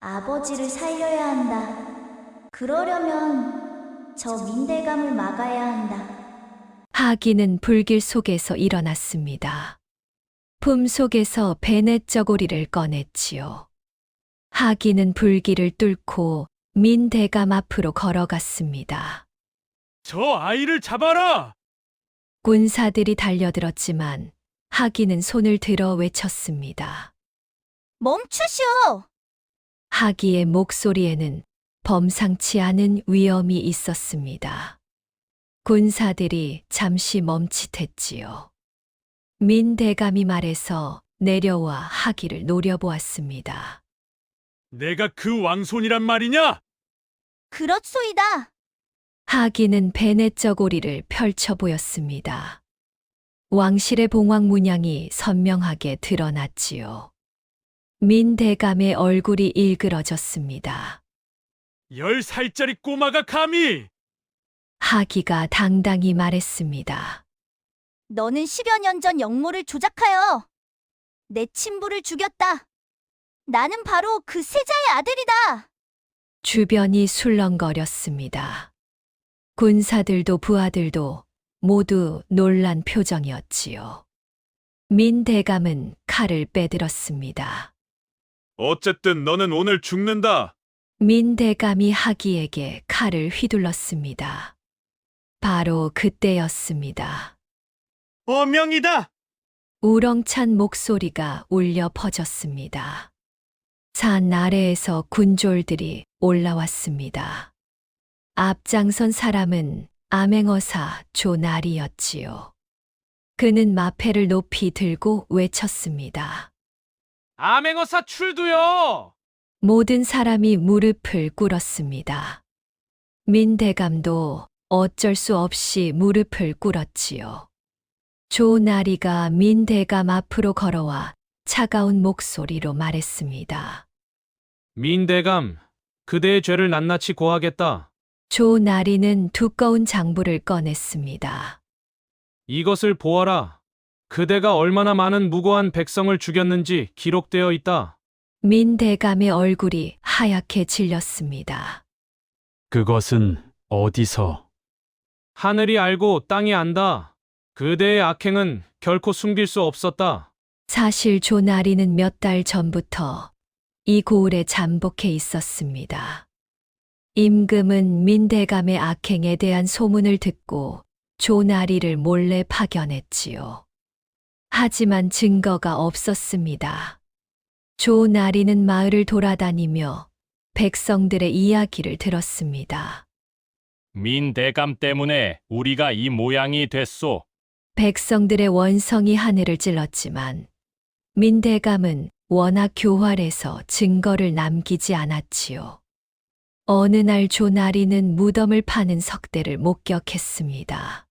S3: 아버지를 살려야 한다. 그러려면 저 민대감을 막아야 한다.
S1: 하기는 불길 속에서 일어났습니다. 품 속에서 베넷 저고리를 꺼냈지요. 하기는 불길을 뚫고 민대감 앞으로 걸어갔습니다.
S9: 저 아이를 잡아라.
S1: 군사들이 달려들었지만 하기는 손을 들어 외쳤습니다.
S3: 멈추시오!
S1: 하기의 목소리에는 범상치 않은 위엄이 있었습니다. 군사들이 잠시 멈칫했지요. 민대감이 말해서 내려와 하기를 노려보았습니다.
S9: 내가 그 왕손이란 말이냐?
S3: 그렇소이다.
S1: 하기는 베넷 저고리를 펼쳐 보였습니다. 왕실의 봉황 문양이 선명하게 드러났지요. 민대감의 얼굴이 일그러졌습니다.
S9: 10살짜리 꼬마가 감히!
S1: 하기가 당당히 말했습니다.
S3: 너는 10여 년 전 역모를 조작하여 내 친부를 죽였다. 나는 바로 그 세자의 아들이다.
S1: 주변이 술렁거렸습니다. 군사들도 부하들도 모두 놀란 표정이었지요. 민대감은 칼을 빼들었습니다.
S9: 어쨌든 너는 오늘 죽는다.
S1: 민대감이 하기에게 칼을 휘둘렀습니다. 바로 그때였습니다.
S4: 어명이다!
S1: 우렁찬 목소리가 울려 퍼졌습니다. 산 아래에서 군졸들이 올라왔습니다. 앞장선 사람은 암행어사 조나리였지요. 그는 마패를 높이 들고 외쳤습니다.
S5: 암행어사 출두요!
S1: 모든 사람이 무릎을 꿇었습니다. 민대감도 어쩔 수 없이 무릎을 꿇었지요. 조나리가 민대감 앞으로 걸어와 차가운 목소리로 말했습니다.
S2: 민대감, 그대의 죄를 낱낱이 고하겠다.
S1: 조나리는 두꺼운 장부를 꺼냈습니다.
S2: 이것을 보아라. 그대가 얼마나 많은 무고한 백성을 죽였는지 기록되어 있다.
S1: 민대감의 얼굴이 하얗게 질렸습니다.
S7: 그것은 어디서?
S2: 하늘이 알고 땅이 안다. 그대의 악행은 결코 숨길 수 없었다.
S1: 사실 조나리는 몇 달 전부터 이 고을에 잠복해 있었습니다. 임금은 민대감의 악행에 대한 소문을 듣고 조나리를 몰래 파견했지요. 하지만 증거가 없었습니다. 조나리는 마을을 돌아다니며 백성들의 이야기를 들었습니다.
S4: 민대감 때문에 우리가 이 모양이 됐소.
S1: 백성들의 원성이 하늘을 찔렀지만 민대감은 워낙 교활해서 증거를 남기지 않았지요. 어느 날 조나리는 무덤을 파는 석대를 목격했습니다.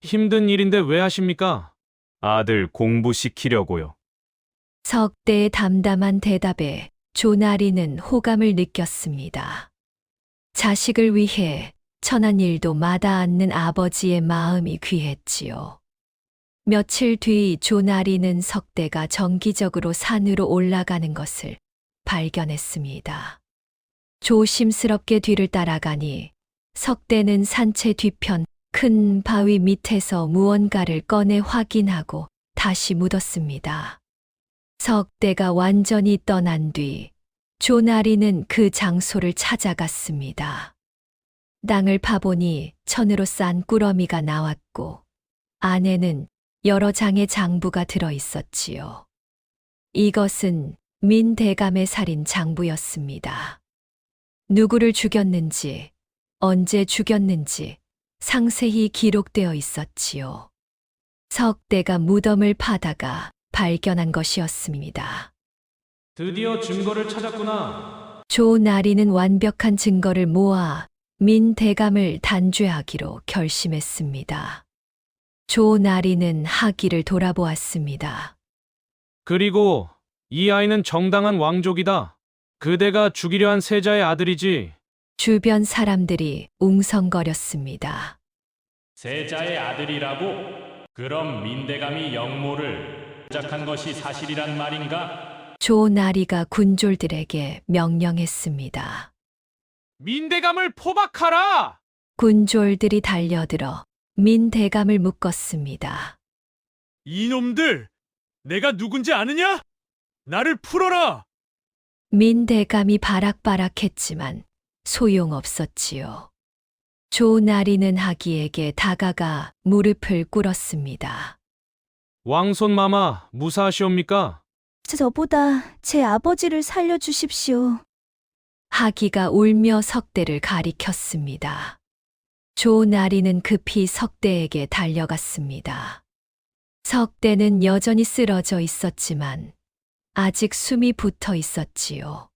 S2: 힘든 일인데 왜 하십니까? 아들 공부시키려고요.
S1: 석대의 담담한 대답에 조나리는 호감을 느꼈습니다. 자식을 위해 천한 일도 마다 않는 아버지의 마음이 귀했지요. 며칠 뒤 조나리는 석대가 정기적으로 산으로 올라가는 것을 발견했습니다. 조심스럽게 뒤를 따라가니 석대는 산채 뒤편 큰 바위 밑에서 무언가를 꺼내 확인하고 다시 묻었습니다. 석대가 완전히 떠난 뒤 조나리는 그 장소를 찾아갔습니다. 땅을 파보니 천으로 싼 꾸러미가 나왔고 안에는 여러 장의 장부가 들어 있었지요. 이것은 민대감의 살인 장부였습니다. 누구를 죽였는지, 언제 죽였는지 상세히 기록되어 있었지요. 석대가 무덤을 파다가 발견한 것이었습니다.
S2: 드디어 증거를 찾았구나.
S1: 조나리는 완벽한 증거를 모아 민대감을 단죄하기로 결심했습니다. 조나리는 하기를 돌아보았습니다.
S2: 그리고 이 아이는 정당한 왕족이다. 그대가 죽이려 한 세자의 아들이지.
S1: 주변 사람들이 웅성거렸습니다.
S4: 세자의 아들이라고? 그럼 민대감이 영모를 조작한 것이 사실이란 말인가?
S1: 조나리가 군졸들에게 명령했습니다.
S5: 민대감을 포박하라!
S1: 군졸들이 달려들어 민대감을 묶었습니다.
S9: 이놈들! 내가 누군지 아느냐? 나를 풀어라!
S1: 민대감이 바락바락했지만 소용없었지요. 조나리는 하기에게 다가가 무릎을 꿇었습니다.
S2: 왕손마마 무사하시옵니까?
S3: 저보다 제 아버지를 살려주십시오.
S1: 하기가 울며 석대를 가리켰습니다. 조나리는 급히 석대에게 달려갔습니다. 석대는 여전히 쓰러져 있었지만 아직 숨이 붙어 있었지요.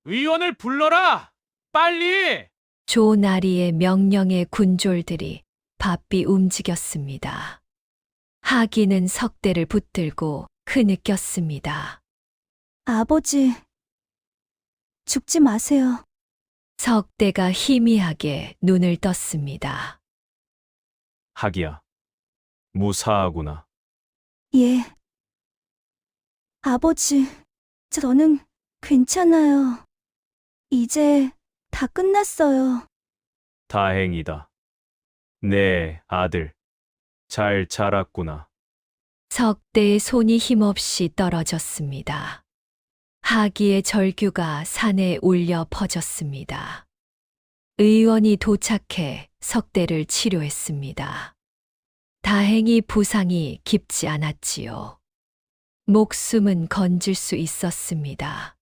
S5: 의원을 불러라! 빨리!
S1: 조나리의 명령에 군졸들이 바삐 움직였습니다. 하기는 석대를 붙들고 흐느꼈습니다.
S3: 아버지, 죽지 마세요.
S1: 석대가 희미하게 눈을 떴습니다.
S2: 하기야. 무사하구나.
S3: 예. 아버지, 저는 괜찮아요. 이제 다 끝났어요.
S2: 다행이다. 내 아들. 잘 자랐구나.
S1: 석대의 손이 힘없이 떨어졌습니다. 하기의 절규가 산에 울려 퍼졌습니다. 의원이 도착해 석대를 치료했습니다. 다행히 부상이 깊지 않았지요. 목숨은 건질 수 있었습니다.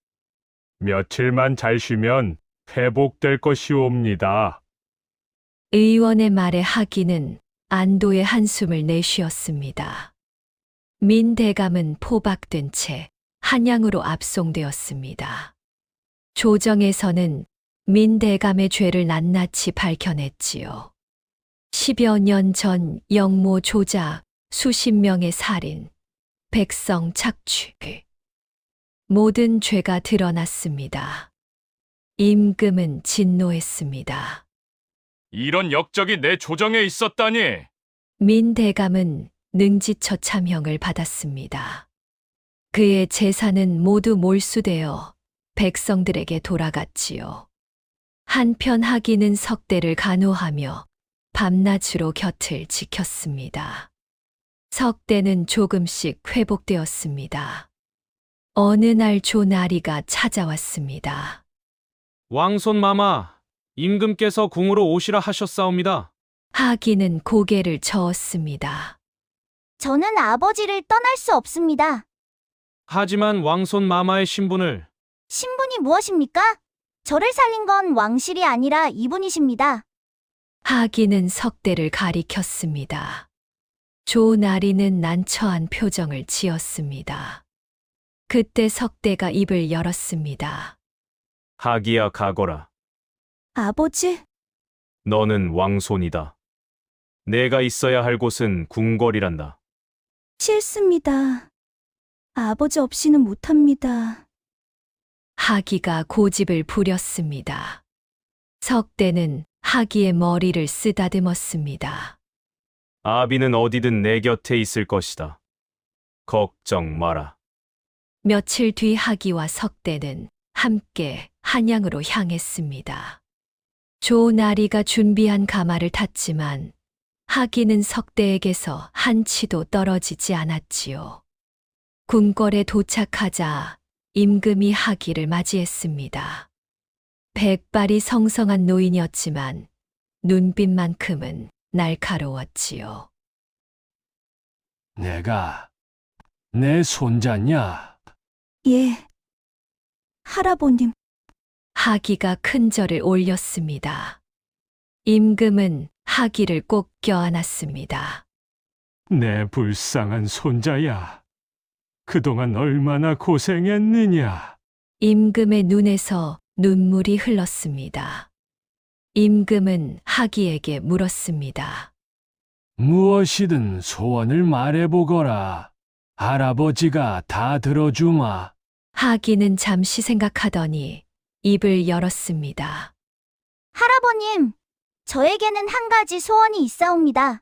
S7: 며칠만 잘 쉬면 회복될 것이옵니다.
S1: 의원의 말에 하기는 안도의 한숨을 내쉬었습니다. 민대감은 포박된 채 한양으로 압송되었습니다. 조정에서는 민대감의 죄를 낱낱이 밝혀냈지요. 10여 년 전 영모 조작, 수십 명의 살인, 백성 착취. 모든 죄가 드러났습니다. 임금은 진노했습니다.
S4: 이런 역적이 내 조정에 있었다니!
S1: 민대감은 능지처 참형을 받았습니다. 그의 재산은 모두 몰수되어 백성들에게 돌아갔지요. 한편 하기는 석대를 간호하며 밤낮으로 곁을 지켰습니다. 석대는 조금씩 회복되었습니다. 어느 날 조나리가 찾아왔습니다.
S2: 왕손마마, 임금께서 궁으로 오시라 하셨사옵니다.
S1: 하기는 고개를 저었습니다.
S3: 저는 아버지를 떠날 수 없습니다.
S2: 하지만 왕손 마마의 신분을
S3: 신분이 무엇입니까? 저를 살린 건 왕실이 아니라 이분이십니다.
S1: 하기는 석대를 가리켰습니다. 조나리는 난처한 표정을 지었습니다. 그때 석대가 입을 열었습니다.
S2: 하기야 가거라.
S3: 아버지,
S2: 너는 왕손이다. 내가 있어야 할 곳은 궁궐이란다.
S3: 싫습니다. 아버지 없이는 못합니다.
S1: 하기가 고집을 부렸습니다. 석대는 하기의 머리를 쓰다듬었습니다.
S2: 아비는 어디든 내 곁에 있을 것이다. 걱정 마라.
S1: 며칠 뒤 하기와 석대는 함께 한양으로 향했습니다. 조나리가 준비한 가마를 탔지만 하기는 석대에게서 한치도 떨어지지 않았지요. 궁궐에 도착하자 임금이 하기를 맞이했습니다. 백발이 성성한 노인이었지만 눈빛만큼은 날카로웠지요.
S7: 내가 내 손자냐?
S3: 예, 할아버님.
S1: 하기가 큰 절을 올렸습니다. 임금은 하기를 꼭 껴안았습니다.
S7: 내 불쌍한 손자야. 그동안 얼마나 고생했느냐?
S1: 임금의 눈에서 눈물이 흘렀습니다. 임금은 하기에게 물었습니다.
S7: 무엇이든 소원을 말해보거라. 할아버지가 다 들어주마.
S1: 하기는 잠시 생각하더니 입을 열었습니다.
S3: 할아버님, 저에게는 한 가지 소원이 있사옵니다.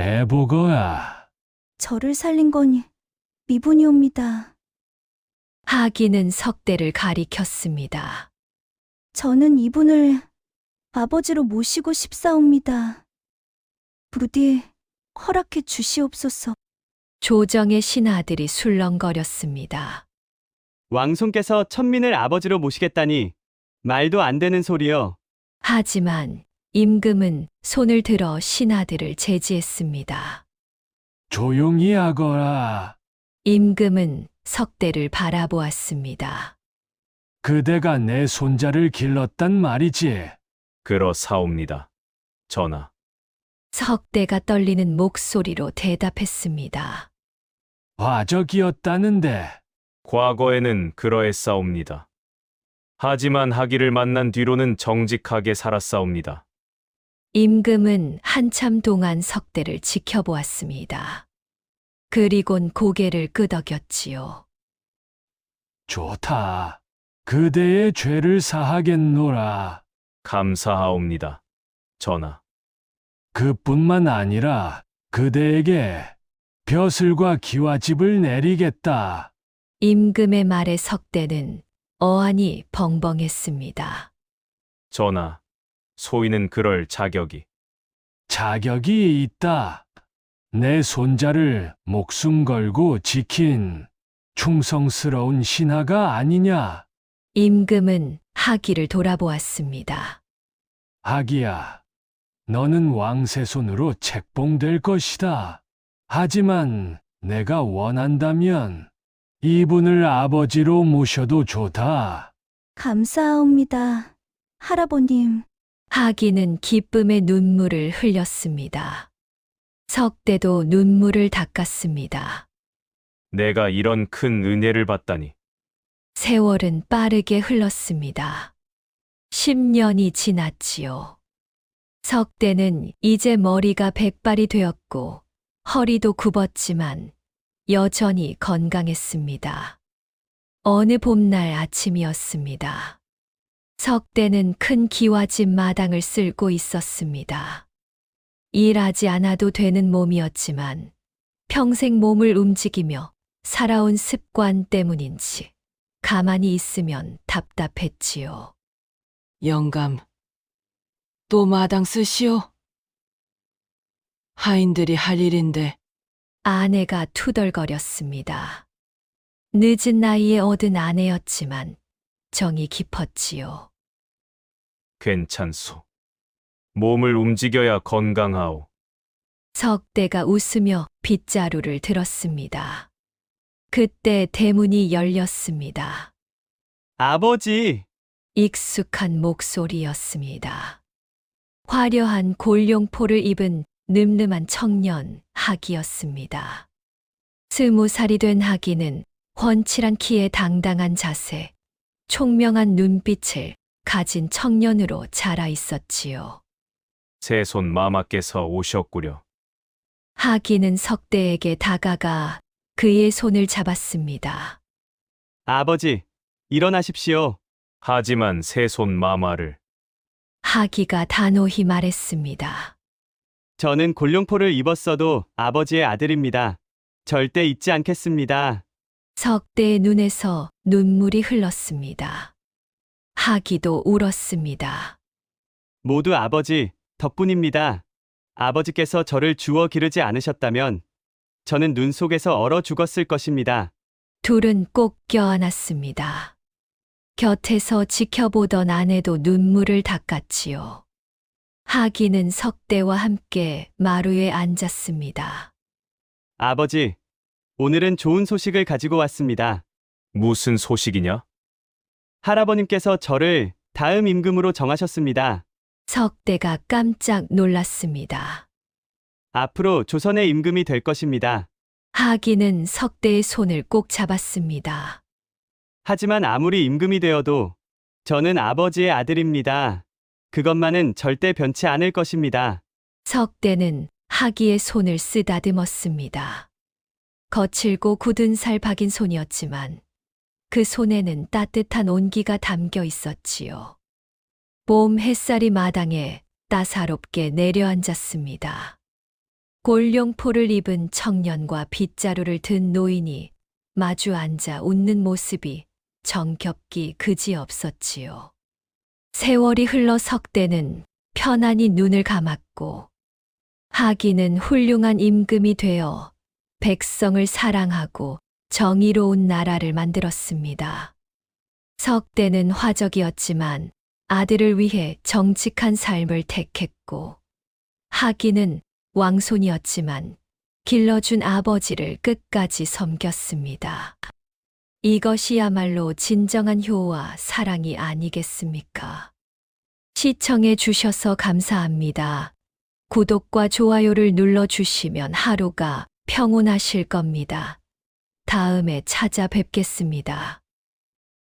S7: 말해보거라.
S3: 저를 살린 거니 미분이옵니다.
S1: 하기는 석대를 가리켰습니다.
S3: 저는 이분을 아버지로 모시고 싶사옵니다. 부디 허락해 주시옵소서.
S1: 조정의 신하들이 술렁거렸습니다.
S6: 왕손께서 천민을 아버지로 모시겠다니 말도 안 되는 소리요.
S1: 하지만 임금은 손을 들어 신하들을 제지했습니다.
S7: 조용히 하거라.
S1: 임금은 석대를 바라보았습니다.
S7: 그대가 내 손자를 길렀단 말이지.
S2: 그러사옵니다. 전하.
S1: 석대가 떨리는 목소리로 대답했습니다.
S7: 화적이었다는데.
S2: 과거에는 그러했사옵니다. 하지만 하기를 만난 뒤로는 정직하게 살았사옵니다.
S1: 임금은 한참 동안 석대를 지켜보았습니다. 그리곤 고개를 끄덕였지요.
S7: 좋다. 그대의 죄를 사하겠노라.
S2: 감사하옵니다. 전하.
S7: 그뿐만 아니라 그대에게 벼슬과 기와집을 내리겠다.
S1: 임금의 말에 석대는 어안이 벙벙했습니다.
S2: 전하. 소인은 그럴 자격이.
S7: 자격이 있다. 내 손자를 목숨 걸고 지킨 충성스러운 신하가 아니냐.
S1: 임금은 하기를 돌아보았습니다.
S7: 하기야, 너는 왕세손으로 책봉될 것이다. 하지만 내가 원한다면 이분을 아버지로 모셔도 좋다.
S3: 감사합니다, 할아버님.
S1: 하기는 기쁨의 눈물을 흘렸습니다. 석대도 눈물을 닦았습니다.
S2: 내가 이런 큰 은혜를 받다니.
S1: 세월은 빠르게 흘렀습니다. 10년이 지났지요. 석대는 이제 머리가 백발이 되었고 허리도 굽었지만 여전히 건강했습니다. 어느 봄날 아침이었습니다. 석대는 큰 기와집 마당을 쓸고 있었습니다. 일하지 않아도 되는 몸이었지만 평생 몸을 움직이며 살아온 습관 때문인지 가만히 있으면 답답했지요.
S10: 영감, 또 마당 쓰시오? 하인들이 할 일인데.
S1: 아내가 투덜거렸습니다. 늦은 나이에 얻은 아내였지만 정이 깊었지요.
S2: 괜찮소. 몸을 움직여야 건강하오.
S1: 석대가 웃으며 빗자루를 들었습니다. 그때 대문이 열렸습니다.
S6: 아버지,
S1: 익숙한 목소리였습니다. 화려한 골룡포를 입은 늠름한 청년 하기였습니다. 20살이 된 하기는 훤칠한 키에 당당한 자세, 총명한 눈빛을 가진 청년으로 자라 있었지요.
S2: 세손 마마께서 오셨구려.
S1: 하기는 석대에게 다가가 그의 손을 잡았습니다.
S6: 아버지, 일어나십시오.
S2: 하지만 세손 마마를
S1: 하기가 단호히 말했습니다.
S6: 저는 골룡포를 입었어도 아버지의 아들입니다. 절대 잊지 않겠습니다.
S1: 석대의 눈에서 눈물이 흘렀습니다. 하기도 울었습니다.
S6: 모두 아버지 덕분입니다. 아버지께서 저를 주워 기르지 않으셨다면 저는 눈 속에서 얼어 죽었을 것입니다.
S1: 둘은 꼭 껴안았습니다. 곁에서 지켜보던 아내도 눈물을 닦았지요. 하기는 석대와 함께 마루에 앉았습니다.
S6: 아버지, 오늘은 좋은 소식을 가지고 왔습니다.
S2: 무슨 소식이냐?
S6: 할아버님께서 저를 다음 임금으로 정하셨습니다.
S1: 석대가 깜짝 놀랐습니다.
S6: 앞으로 조선의 임금이 될 것입니다.
S1: 하기는 석대의 손을 꼭 잡았습니다.
S6: 하지만 아무리 임금이 되어도 저는 아버지의 아들입니다. 그것만은 절대 변치 않을 것입니다.
S1: 석대는 하기의 손을 쓰다듬었습니다. 거칠고 굳은 살 박인 손이었지만 그 손에는 따뜻한 온기가 담겨 있었지요. 봄 햇살이 마당에 따사롭게 내려앉았습니다. 골룡포를 입은 청년과 빗자루를 든 노인이 마주 앉아 웃는 모습이 정겹기 그지없었지요. 세월이 흘러 석대는 편안히 눈을 감았고 하기는 훌륭한 임금이 되어 백성을 사랑하고 정의로운 나라를 만들었습니다. 석대는 화적이었지만 아들을 위해 정직한 삶을 택했고 하기는 왕손이었지만 길러준 아버지를 끝까지 섬겼습니다. 이것이야말로 진정한 효와 사랑이 아니겠습니까? 시청해 주셔서 감사합니다. 구독과 좋아요를 눌러주시면 하루가 평온하실 겁니다. 다음에 찾아뵙겠습니다.